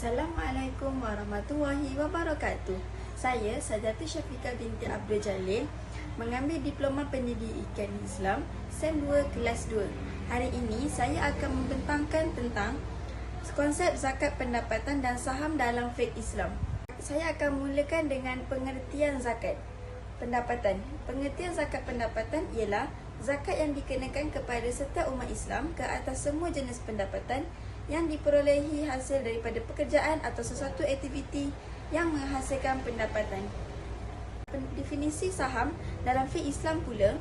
Assalamualaikum warahmatullahi wabarakatuh. Saya Sajati Syafiqah binti Abdul Jalil, mengambil Diploma Pendidikan Islam SEM 2 Kelas 2. Hari ini saya akan membentangkan tentang konsep zakat pendapatan dan saham dalam fiqh Islam. Saya akan mulakan dengan pengertian zakat pendapatan. Pengertian zakat pendapatan ialah zakat yang dikenakan kepada setiap umat Islam ke atas semua jenis pendapatan yang diperolehi hasil daripada pekerjaan atau sesuatu aktiviti yang menghasilkan pendapatan. Definisi saham dalam fiqh Islam pula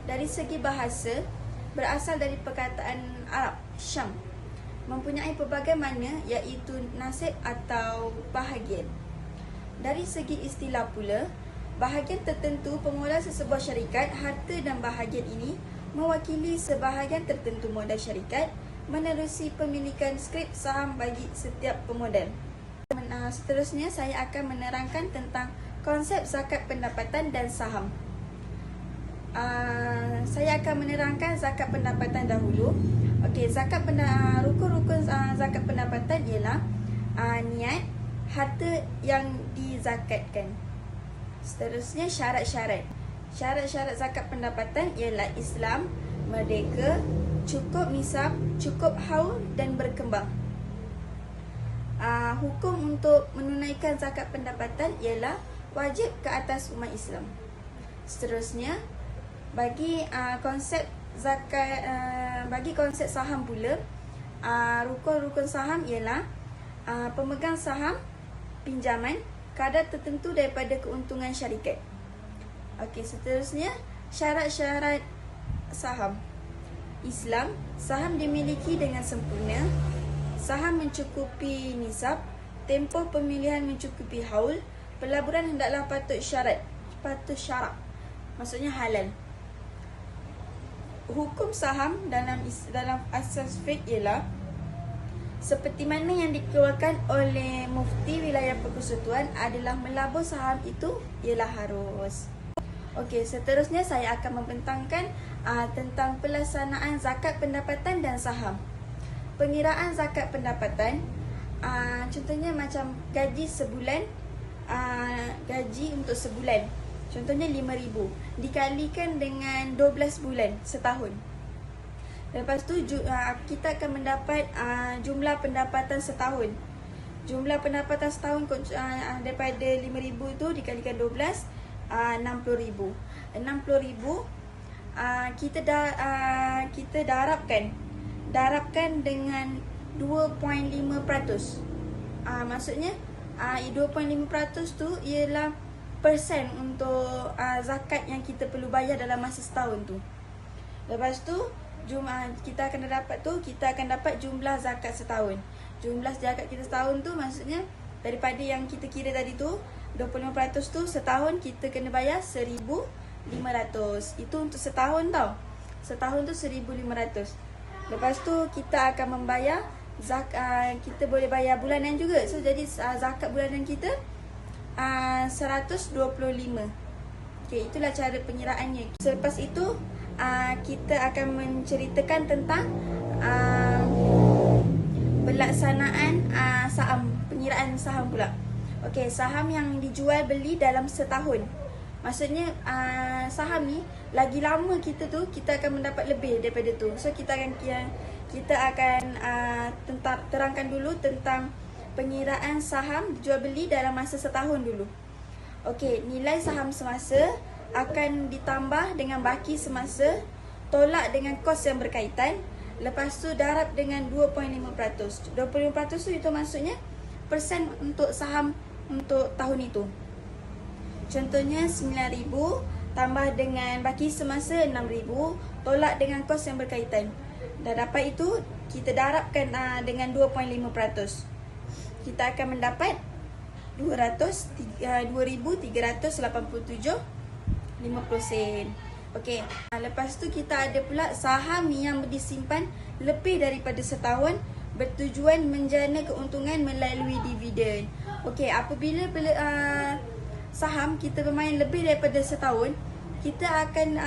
dari segi bahasa berasal dari perkataan Arab Syam, mempunyai pelbagai makna iaitu nasib atau bahagian. Dari segi istilah pula, bahagian tertentu pemodal sesebuah syarikat, harta dan bahagian ini mewakili sebahagian tertentu modal syarikat menerusi pemilikan skrip saham bagi setiap pemodal. Seterusnya saya akan menerangkan tentang konsep zakat pendapatan dan saham. Saya akan menerangkan zakat pendapatan dahulu. Okey, rukun-rukun zakat pendapatan ialah niat, harta yang dizakatkan. Seterusnya syarat-syarat. Syarat-syarat zakat pendapatan ialah Islam, merdeka, cukup nisab, cukup haul dan berkembang. Hukum untuk menunaikan zakat pendapatan ialah wajib ke atas umat Islam. Seterusnya, bagi konsep zakat, bagi konsep saham pula, rukun-rukun saham ialah pemegang saham, pinjaman, kadar tertentu daripada keuntungan syarikat. Okey, seterusnya syarat-syarat saham. Islam, saham dimiliki dengan sempurna, saham mencukupi nisab, tempoh pemilihan mencukupi haul, pelaburan hendaklah patut syarat, maksudnya halal. Hukum saham dalam asas fiqh ialah seperti mana yang dikeluarkan oleh Mufti Wilayah Persekutuan adalah melabur saham itu ialah harus. Okey, seterusnya saya akan membentangkan tentang pelaksanaan zakat pendapatan dan saham. Pengiraan zakat pendapatan, contohnya macam gaji sebulan, gaji untuk sebulan. Contohnya RM5,000 dikalikan dengan 12 bulan setahun. Lepas tu kita akan mendapat jumlah pendapatan setahun. Jumlah pendapatan setahun daripada RM5,000 tu dikalikan 12, RM60,000. RM60,000 kita darabkan dengan 2.5%. Maksudnya 2.5% tu ialah persen untuk zakat yang kita perlu bayar dalam masa setahun tu. Lepas tu kita akan dapat jumlah zakat setahun. Jumlah zakat kita setahun tu maksudnya daripada yang kita kira tadi tu 25% tu setahun kita kena bayar 1,500. Itu untuk setahun tau. Setahun tu 1,500. Lepas tu kita akan membayar kita boleh bayar bulanan juga. So jadi zakat bulanan kita 125. Okey, itulah cara pengiraannya. Selepas itu kita akan menceritakan tentang pelaksanaan saham, pengiraan saham pula. Okey, saham yang dijual beli dalam setahun. Maksudnya saham ni lagi lama kita akan mendapat lebih daripada tu. So kita akan terangkan dulu tentang pengiraan saham dijual beli dalam masa setahun dulu. Okey, nilai saham semasa akan ditambah dengan baki semasa, tolak dengan kos yang berkaitan, lepas tu darab dengan 2.5%. 2.5% itu maksudnya persen untuk saham untuk tahun itu. Contohnya 9,000 tambah dengan baki semasa 6,000, tolak dengan kos yang berkaitan. Dah dapat itu, kita darabkan dengan 2.5%. Kita akan mendapat 2,387.50 sen. Okey, lepas tu kita ada pula saham yang disimpan lebih daripada setahun bertujuan menjana keuntungan melalui dividen. Okey, apabila saham kita bermain lebih daripada setahun, kita akan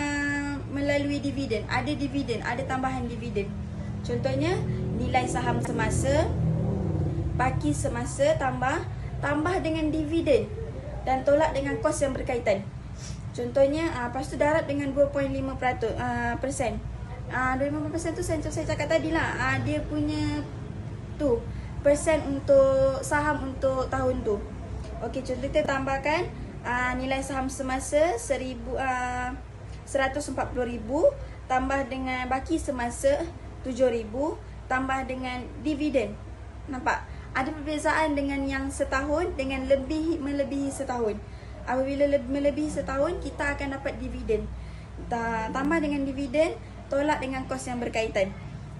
melalui dividen. Ada tambahan dividen. Contohnya nilai saham semasa baki semasa tambah dengan dividen dan tolak dengan kos yang berkaitan. Contohnya, lepas tu darab dengan 2.5%. 25% tu macam saya cakap tadi lah, dia punya tu persen untuk saham untuk tahun tu. Okey, contoh kita tambahkan nilai saham semasa 140,000 tambah dengan baki semasa 7,000 tambah dengan dividen. Nampak? Ada perbezaan dengan yang setahun dengan melebihi setahun. Apabila melebihi setahun, kita akan dapat dividen. Tambah dengan dividen, tolak dengan kos yang berkaitan.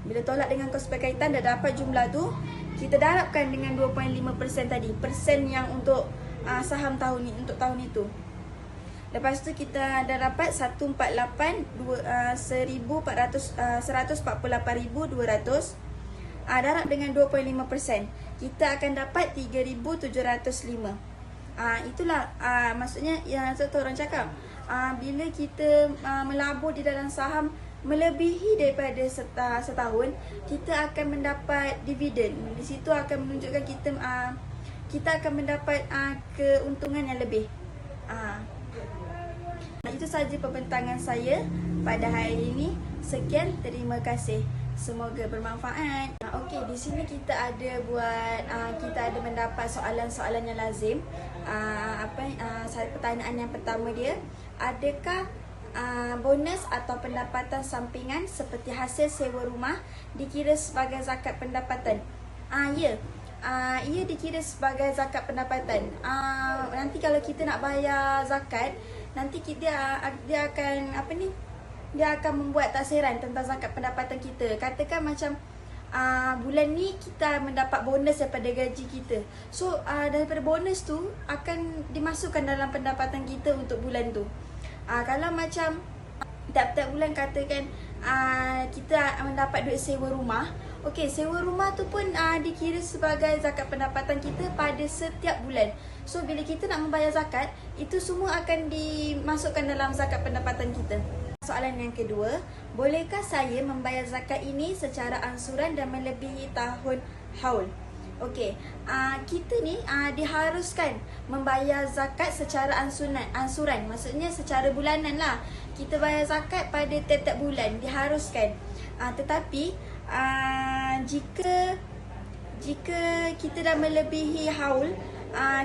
Bila tolak dengan kos berkaitan, dah dapat jumlah tu, kita darabkan dengan 2.5% tadi, persen yang untuk saham tahun ni, untuk tahun itu. Lepas tu kita dah dapat 148,200. Darab dengan 2.5%, kita akan dapat 3,705. Itulah maksudnya yang satu orang cakap, bila kita melabur di dalam saham melebihi daripada setahun, kita akan mendapat dividen. Di situ akan menunjukkan kita akan mendapat keuntungan yang lebih. Itu sahaja pembentangan saya pada hari ini. Sekian, terima kasih. Semoga bermanfaat. Okey, di sini kita ada mendapat soalan-soalan yang lazim. Pertanyaan yang pertama dia, adakah bonus atau pendapatan sampingan seperti hasil sewa rumah dikira sebagai zakat pendapatan? Ya. Ia dikira sebagai zakat pendapatan. Nanti kalau kita nak bayar zakat, nanti dia akan dia akan membuat taksiran tentang zakat pendapatan kita. Katakan macam bulan ni kita mendapat bonus daripada gaji kita. So daripada bonus tu akan dimasukkan dalam pendapatan kita untuk bulan tu. Kalau macam tiap-tiap bulan katakan kita mendapat duit sewa rumah, okey, sewa rumah tu pun dikira sebagai zakat pendapatan kita pada setiap bulan. So bila kita nak membayar zakat, itu semua akan dimasukkan dalam zakat pendapatan kita. Soalan yang kedua, bolehkah saya membayar zakat ini secara ansuran dan melebihi tahun haul? Okey, kita ni diharuskan membayar zakat secara ansuran. Maksudnya secara bulanan lah. Kita bayar zakat pada tiap-tiap bulan, diharuskan. Tetapi jika kita dah melebihi haul,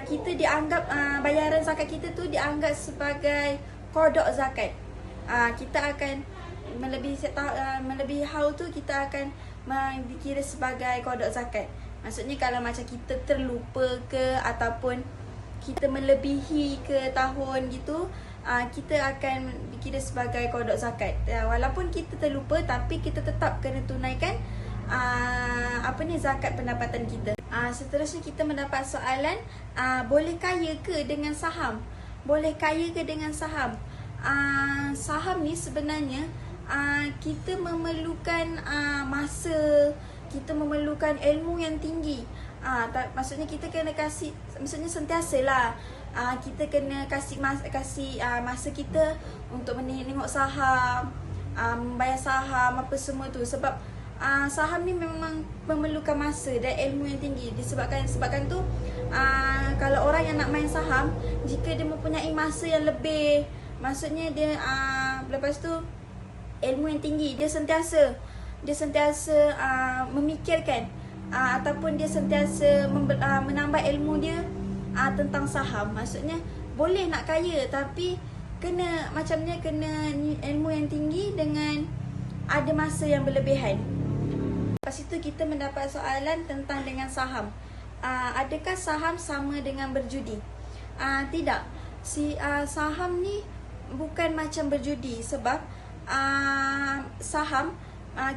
kita dianggap bayaran zakat kita tu dianggap sebagai kodok zakat. Kita akan melebihi haul tu, kita akan dikira sebagai kodok zakat. Maksudnya kalau macam kita terlupa ke ataupun kita melebihi ke tahun gitu, kita akan dikira sebagai kodok zakat. Walaupun kita terlupa, tapi kita tetap kena tunaikan zakat pendapatan kita. Seterusnya kita mendapat soalan, boleh kaya ke dengan saham? Boleh kaya ke dengan saham? Saham ni sebenarnya kita memerlukan masa, kita memerlukan ilmu yang tinggi. Maksudnya kita kena kasih, maksudnya sentiasalah kita kena kasih masa kita untuk menengok saham, membayar saham apa semua tu. Sebab saham ni memang memerlukan masa dan ilmu yang tinggi. Disebabkan tu kalau orang yang nak main saham, jika dia mempunyai masa yang lebih, maksudnya dia lepas tu ilmu yang tinggi, dia sentiasa memikirkan ataupun dia sentiasa menambah ilmu dia tentang saham. Maksudnya boleh nak kaya, tapi kena ilmu yang tinggi dengan ada masa yang berlebihan. Lepas itu kita mendapat soalan tentang dengan saham. Adakah saham sama dengan berjudi? Tidak. Saham ni bukan macam berjudi, sebab saham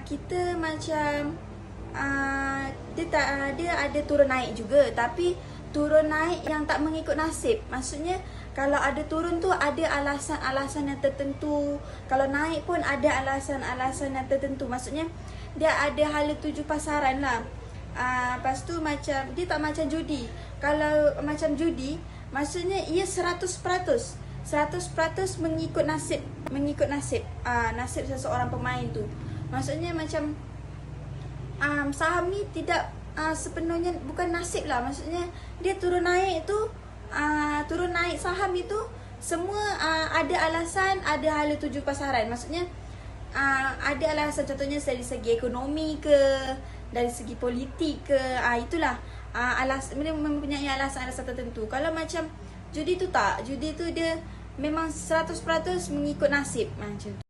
kita macam dia ada turun naik juga, tapi turun naik yang tak mengikut nasib. Maksudnya kalau ada turun tu ada alasan-alasan yang tertentu, kalau naik pun ada alasan-alasan yang tertentu. Maksudnya dia ada hala tuju pasaran lah. Lepas tu macam dia tak macam judi. Kalau macam judi, maksudnya ia 100% mengikut nasib nasib seseorang pemain tu. Maksudnya macam saham ni tidak sepenuhnya bukan nasib lah. Maksudnya dia turun naik tu, turun naik saham itu semua ada alasan, ada hala tuju pasaran. Maksudnya ada alasan, contohnya dari segi ekonomi ke, dari segi politik ke, itulah mempunyai alasan-alasan tertentu. Kalau macam judi tu tak, judi tu dia memang 100% mengikut nasib macam tu.